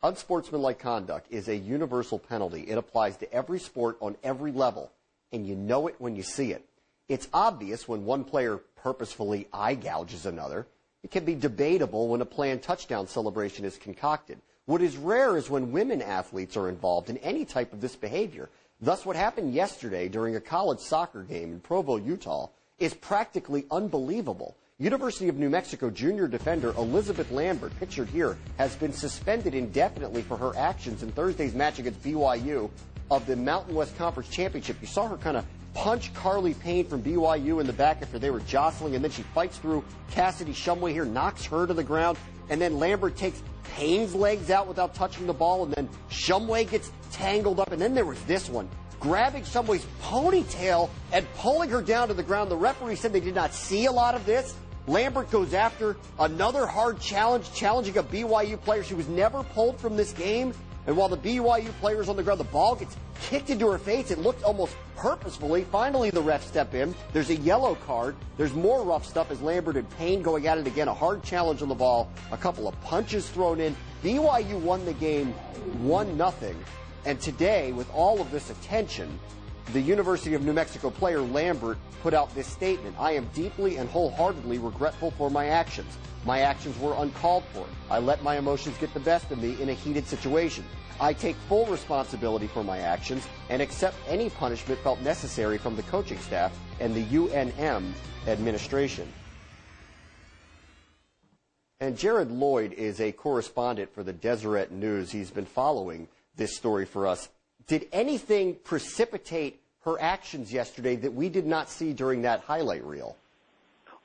Unsportsmanlike conduct is a universal penalty. It applies to every sport on every level, and you know it when you see it. It's obvious when one player purposefully eye gouges another. It can be debatable when a planned touchdown celebration is concocted. What is rare is when women athletes are involved in any type of this behavior. Thus, what happened yesterday during a college soccer game in Provo, Utah, is practically unbelievable. University of New Mexico junior defender Elizabeth Lambert, pictured here, has been suspended indefinitely for her actions in Thursday's match against BYU of the Mountain West Conference Championship. You saw her kind of punch Carly Payne from BYU in the back after they were jostling, and then she fights through Cassidy Shumway here, knocks her to the ground, and then Lambert takes Payne's legs out without touching the ball, and then Shumway gets tangled up, and then there was this one, grabbing Shumway's ponytail and pulling her down to the ground. The referee said they did not see a lot of this. Lambert goes after another hard challenge, challenging a BYU player. She was never pulled from this game. And while the BYU player's on the ground, the ball gets kicked into her face. It looked almost purposefully. Finally, the refs step in. There's a yellow card. There's more rough stuff as Lambert and Payne going at it again. A hard challenge on the ball. A couple of punches thrown in. BYU won the game 1-0. And today, with all of this attention, the University of New Mexico player Lambert put out this statement. I am deeply and wholeheartedly regretful for my actions. My actions were uncalled for. I let my emotions get the best of me in a heated situation. I take full responsibility for my actions and accept any punishment felt necessary from the coaching staff and the UNM administration. And Jared Lloyd is a correspondent for the Deseret News. He's been following this story for us. Did anything precipitate her actions yesterday that we did not see during that highlight reel?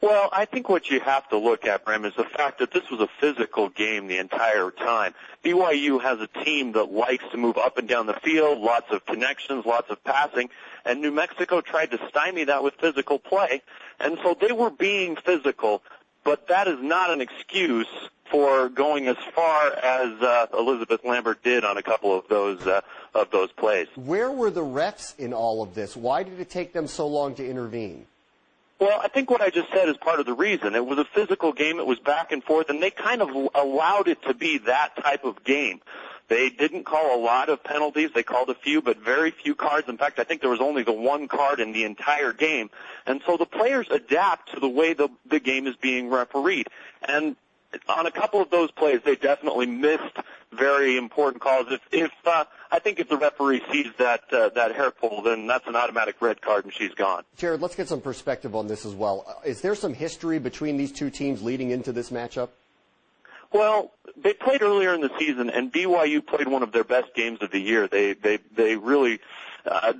Well, I think what you have to look at, Bram, is the fact that this was a physical game the entire time. BYU has a team that likes to move up and down the field, lots of connections, lots of passing, and New Mexico tried to stymie that with physical play, and so they were being physical, but that is not an excuse for going as far as Elizabeth Lambert did on a couple of those plays. Where were the refs in all of this? Why did it take them so long to intervene? Well, I think what I just said is part of the reason. It was a physical game. It was back and forth, and they kind of allowed it to be that type of game. They didn't call a lot of penalties. They called a few, but very few cards. In fact, I think there was only the one card in the entire game. And so the players adapt to the way the game is being refereed. And on a couple of those plays, they definitely missed very important calls. I think if the referee sees that hair pull, then that's an automatic red card and she's gone. Jared, let's get some perspective on this as well. Is there some history between these two teams leading into this matchup? Well, they played earlier in the season, and BYU played one of their best games of the year. They really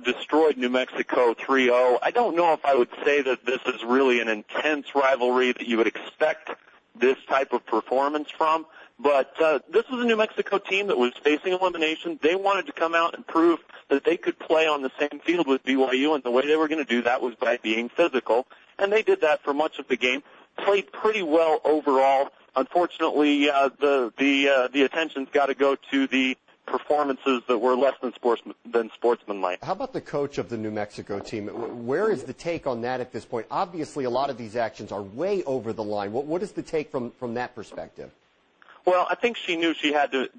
destroyed New Mexico 3-0. I don't know if I would say that this is really an intense rivalry that you would expect this type of performance from. But this was a New Mexico team that was facing elimination. They wanted to come out and prove that they could play on the same field with BYU, and the way they were going to do that was by being physical. And they did that for much of the game, played pretty well overall. Unfortunately, the attention's got to go to the performances that were less than sportsmanlike. How about the coach of the New Mexico team? Where is the take on that at this point? Obviously, a lot of these actions are way over the line. What is the take from that perspective? Well, I think she knew she had to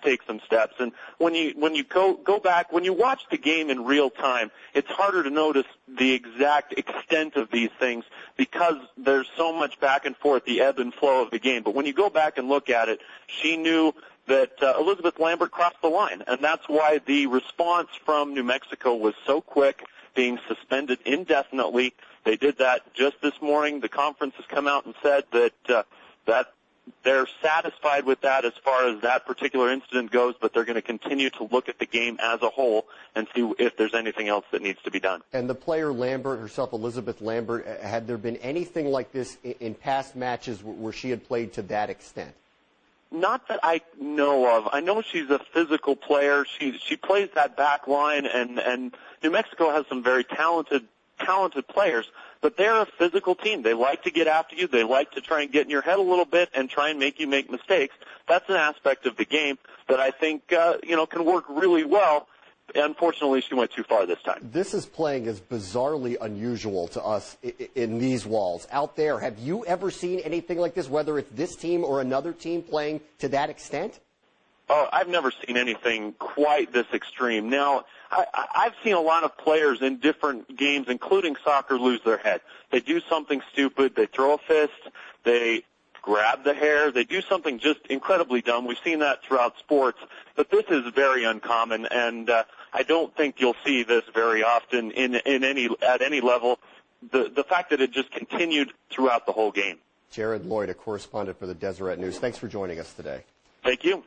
take some steps. And when you go back, when you watch the game in real time, it's harder to notice the exact extent of these things because there's so much back and forth, the ebb and flow of the game. But when you go back and look at it, she knew that Elizabeth Lambert crossed the line, and that's why the response from New Mexico was so quick, being suspended indefinitely. They did that just this morning. The conference has come out and said that they're satisfied with that as far as that particular incident goes, but they're going to continue to look at the game as a whole and see if there's anything else that needs to be done. And the player Lambert herself, Elizabeth Lambert, had there been anything like this in past matches where she had played to that extent? Not that I know of. I know she's a physical player. She plays that back line, and New Mexico has some very talented players, but they're a physical team. They like to get after you. They like to try and get in your head a little bit and try and make you make mistakes. That's an aspect of the game that I think can work really well. Unfortunately, she went too far this time. This is playing as bizarrely unusual to us in these walls. Out there, have you ever seen anything like this, whether it's this team or another team playing to that extent? Oh, I've never seen anything quite this extreme. Now, I've seen a lot of players in different games, including soccer, lose their head. They do something stupid. They throw a fist. They grab the hair. They do something just incredibly dumb. We've seen that throughout sports, but this is very uncommon, and I don't think you'll see this very often at any level. The fact that it just continued throughout the whole game. Jared Lloyd, a correspondent for the Deseret News. Thanks for joining us today. Thank you.